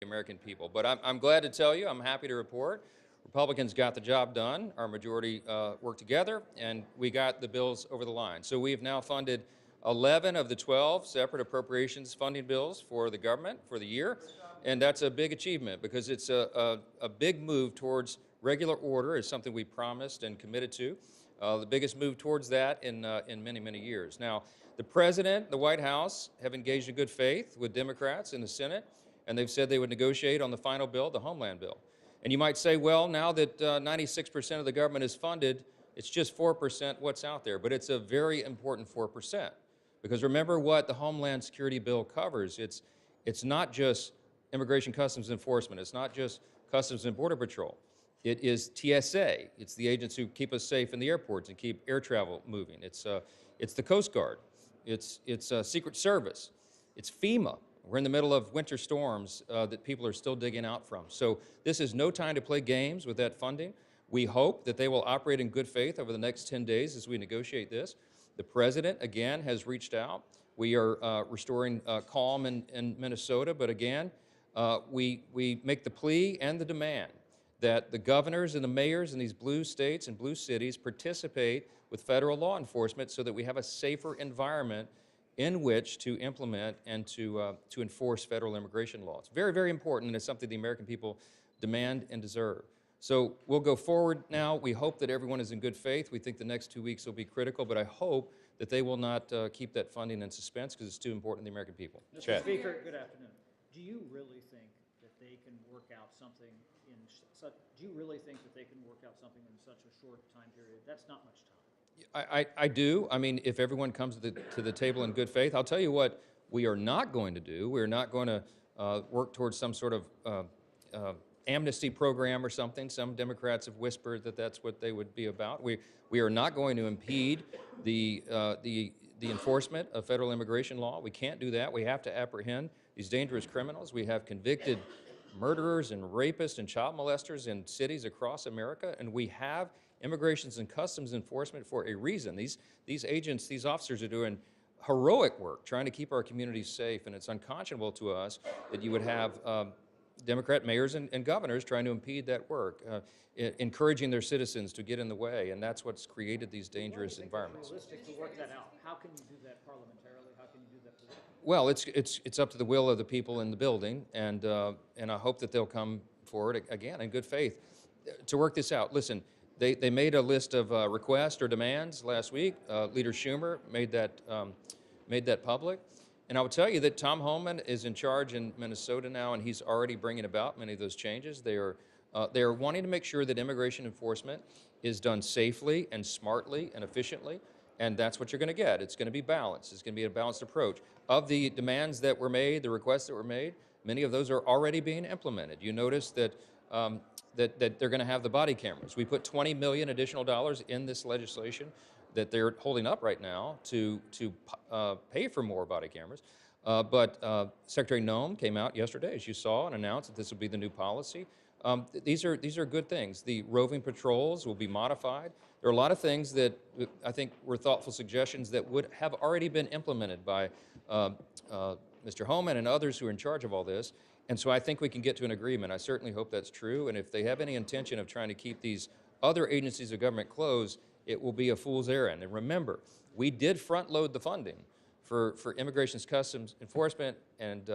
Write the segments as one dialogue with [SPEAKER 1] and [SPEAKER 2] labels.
[SPEAKER 1] American people. But I'm glad to tell you, I'm happy to report, Republicans got the job done. Our majority worked together, and we got the bills over the line. So we've now funded 11 of the 12 separate appropriations funding bills for the government for the year, and that's a big achievement because it's a big move towards regular order. Is something we promised and committed to. The biggest move towards that in many, many years. Now, the President, the White House, have engaged in good faith with Democrats in the Senate, and they've said they would negotiate on the final bill, the Homeland bill. And you might say, well, now that 96% of the government is funded, it's just 4% what's out there. But it's a very important 4%. Because remember what the Homeland Security bill covers. It's not just Immigration Customs Enforcement. It's not just Customs and Border Patrol. It is TSA. It's the agents who keep us safe in the airports and keep air travel moving. It's the Coast Guard. It's Secret Service. It's FEMA. We're in the middle of winter storms that people are still digging out from. So this is no time to play games with that funding. We hope that they will operate in good faith over the next 10 days as we negotiate this. The President, again, has reached out. We are restoring calm in Minnesota, but again, we make the plea and the demand that the governors and the mayors in these blue states and blue cities participate with federal law enforcement so that we have a safer environment in which to implement and to enforce federal immigration law. It's very, very important, and it's something the American people demand and deserve. So we'll go forward now. We hope that everyone is in good faith. We think the next 2 weeks will be critical, but I hope that they will not keep that funding in suspense because it's too important to the American people.
[SPEAKER 2] Mr. Speaker, good afternoon. Do you really think that they can work out something in such? Do you really think that they can work out something in such a short time period? That's not much time.
[SPEAKER 1] I do. I mean, if everyone comes to the table in good faith, I'll tell you what we are not going to do. We're not going to work towards some sort of amnesty program or something. Some Democrats have whispered that that's what they would be about. We are not going to impede the enforcement of federal immigration law. We can't do that. We have to apprehend these dangerous criminals. We have convicted murderers and rapists and child molesters in cities across America, and we have Immigrations and Customs Enforcement for a reason. These agents, these officers are doing heroic work trying to keep our communities safe, and it's unconscionable to us that you would have Democrat mayors and governors trying to impede that work, encouraging their citizens to get in the way, and that's what's created these dangerous environments.
[SPEAKER 2] It's realistic to work that out. How can you do that parliamentarily? How can you do that politically?
[SPEAKER 1] Well, it's up to the will of the people in the building, and I hope that they'll come forward again in good faith to work this out. Listen, they made a list of requests or demands last week. Leader Schumer made that public. And I will tell you that Tom Homan is in charge in Minnesota now, and he's already bringing about many of those changes. They are wanting to make sure that immigration enforcement is done safely and smartly and efficiently, and that's what you're going to get. It's going to be balanced. It's going to be a balanced approach. Of the demands that were made, the requests that were made, many of those are already being implemented. You notice that that they're going to have the body cameras. We put $20 million additional dollars in this legislation that they're holding up right now to pay for more body cameras. But Secretary Noem came out yesterday, as you saw, and announced that this will be the new policy. These are good things. The roving patrols will be modified. There are a lot of things that I think were thoughtful suggestions that would have already been implemented by Mr. Homan and others who are in charge of all this. And so I think we can get to an agreement. I certainly hope that's true. And if they have any intention of trying to keep these other agencies of government closed, it will be a fool's errand. And remember, we did front load the funding for Immigration Customs Enforcement and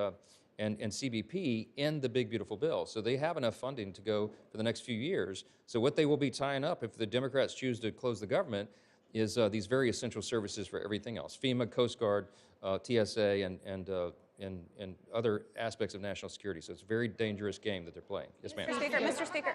[SPEAKER 1] CBP in the big, beautiful bill. So they have enough funding to go for the next few years. So what they will be tying up if the Democrats choose to close the government is these very essential services for everything else: FEMA, Coast Guard, TSA, and other aspects of national security. So it's a very dangerous game that they're playing. Yes, ma'am.
[SPEAKER 3] Mr. Speaker.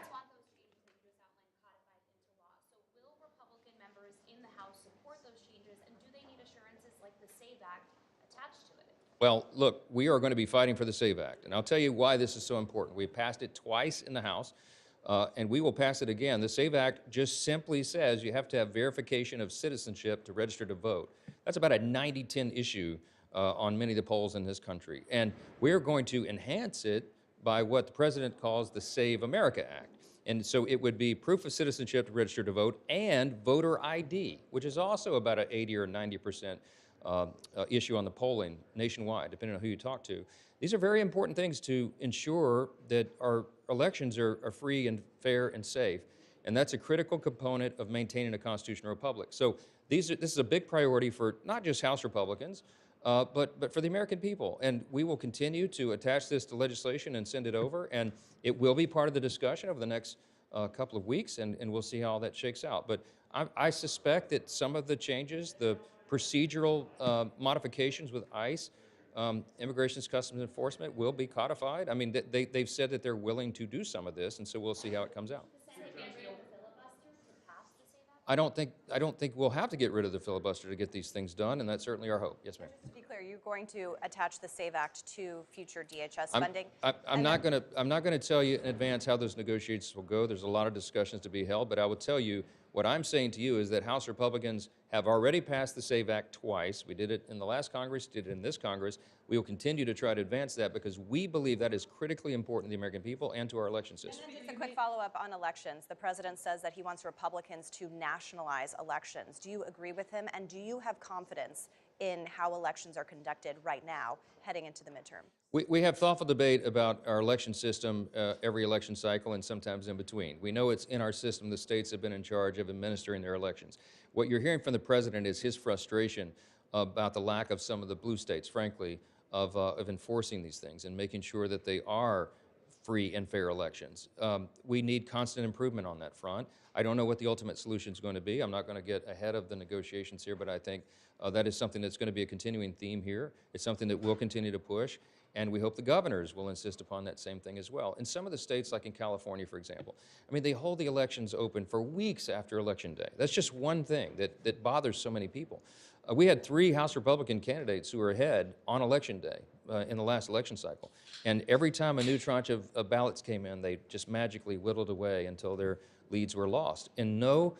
[SPEAKER 1] Well, look, we are going to be fighting for the SAVE Act, and I'll tell you why this is so important. We passed it twice in the House, and we will pass it again. The SAVE Act just simply says you have to have verification of citizenship to register to vote. That's about a 90-10 issue on many of the polls in this country, and we're going to enhance it by what the President calls the Save America Act. And so it would be proof of citizenship to register to vote and voter ID, which is also about an 80 or 90% issue on the polling nationwide, depending on who you talk to. These are very important things to ensure that our elections are free and fair and safe. And that's a critical component of maintaining a constitutional republic. So this is a big priority for not just House Republicans, but for the American people. And we will continue to attach this to legislation and send it over. And it will be part of the discussion over the next couple of weeks, and we'll see how all that shakes out. But I suspect that some of the changes, the procedural modifications with ICE, Immigration Customs Enforcement, will be codified. I mean, they've said that they're willing to do some of this, and so we'll see how it comes out. I don't think we'll have to get rid of the filibuster to get these things done, and that's certainly our hope. Yes, ma'am.
[SPEAKER 3] Just to be clear, you're going to attach the SAVE Act to future DHS funding?
[SPEAKER 1] I'm not going to tell you in advance how those negotiations will go. There's a lot of discussions to be held, but I will tell you what I'm saying to you is that House Republicans have already passed the SAVE Act twice. We did it in the last Congress, did it in this Congress. We will continue to try to advance that because we believe that is critically important to the American people and to our election system.
[SPEAKER 3] And then just a quick follow-up on elections. The president says that he wants Republicans to nationalize elections. Do you agree with him, and do you have confidence in how elections are conducted right now heading into the midterm?
[SPEAKER 1] We have thoughtful debate about our election system every election cycle and sometimes in between. We know it's in our system. The states have been in charge of administering their elections. What you're hearing from the president is his frustration about the lack of some of the blue states, frankly, of enforcing these things and making sure that they are free and fair elections. We need constant improvement on that front. I don't know what the ultimate solution is going to be. I'm not going to get ahead of the negotiations here, but I think that is something that's going to be a continuing theme here. It's something that we'll continue to push, and we hope the governors will insist upon that same thing as well. In some of the states, like in California, for example, I mean, they hold the elections open for weeks after Election Day. That's just one thing that bothers so many people. We had 3 House Republican candidates who were ahead on Election Day in the last election cycle. And every time a new tranche of ballots came in, they just magically whittled away until their leads were lost. In no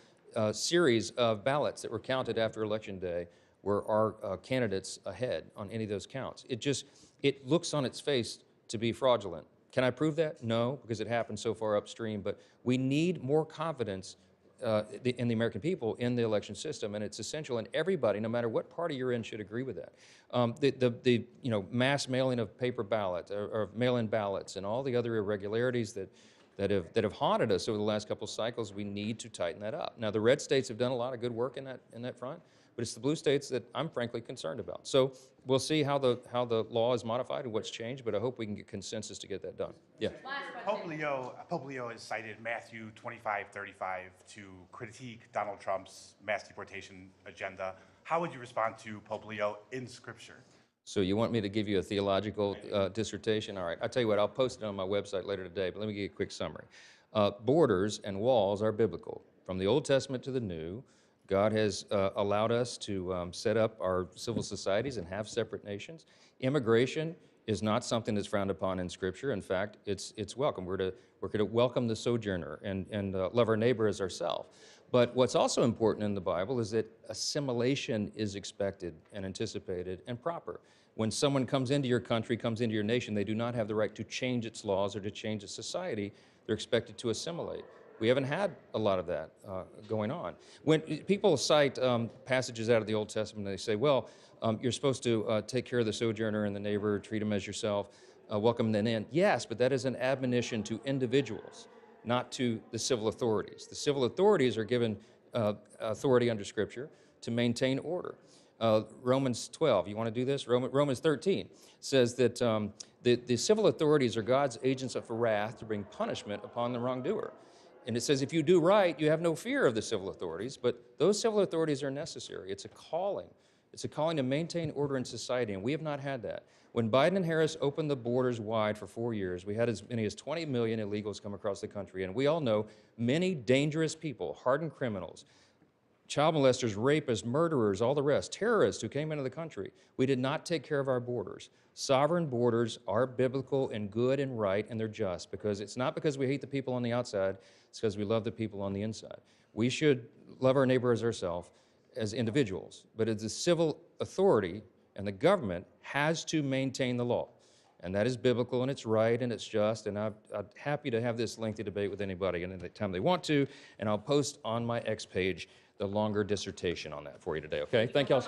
[SPEAKER 1] series of ballots that were counted after Election Day were our candidates ahead on any of those counts. It looks on its face to be fraudulent. Can I prove that? No, because it happened so far upstream. But we need more confidence in the American people in the election system, and it's essential. And everybody, no matter what party you're in, should agree with that. The mass mailing of paper ballots or mail-in ballots and all the other irregularities that have haunted us over the last couple of cycles, we need to tighten that up. Now, the red states have done a lot of good work in that front, but it's the blue states that I'm frankly concerned about. So we'll see how the law is modified and what's changed, but I hope we can get consensus to get that done. Yeah.
[SPEAKER 4] Pope Leo has cited Matthew 25:35 to critique Donald Trump's mass deportation agenda. How would you respond to Pope Leo in Scripture?
[SPEAKER 1] So you want me to give you a theological dissertation? All right, I'll tell you what, I'll post it on my website later today, but let me give you a quick summary. Borders and walls are biblical. From the Old Testament to the New, God has allowed us to set up our civil societies and have separate nations. Immigration is not something that's frowned upon in Scripture. In fact, it's welcome. We're to welcome the sojourner and love our neighbor as ourselves. But what's also important in the Bible is that assimilation is expected and anticipated and proper. When someone comes into your country, comes into your nation, they do not have the right to change its laws or to change its society. They're expected to assimilate. We haven't had a lot of that going on. When people cite passages out of the Old Testament, they say, well, you're supposed to take care of the sojourner and the neighbor, treat them as yourself, welcome them in. Yes, but that is an admonition to individuals, not to the civil authorities. The civil authorities are given authority under Scripture to maintain order. Romans 12, you want to do this? Romans 13 says that the civil authorities are God's agents of wrath to bring punishment upon the wrongdoer. And it says if you do right, you have no fear of the civil authorities, but those civil authorities are necessary. It's a calling. It's a calling to maintain order in society, and we have not had that. When Biden and Harris opened the borders wide for 4 years, we had as many as 20 million illegals come across the country, and we all know many dangerous people, hardened criminals, child molesters, rapists, murderers, all the rest, terrorists who came into the country. We did not take care of our borders. Sovereign borders are biblical and good and right, and they're just, because it's not because we hate the people on the outside, it's because we love the people on the inside. We should love our neighbor as ourselves, as individuals, but as the civil authority and the government has to maintain the law. And that is biblical, and it's right, and it's just, and I'm happy to have this lengthy debate with anybody any time they want to, and I'll post on my X page the longer dissertation on that for you today, okay? Thank you all so much.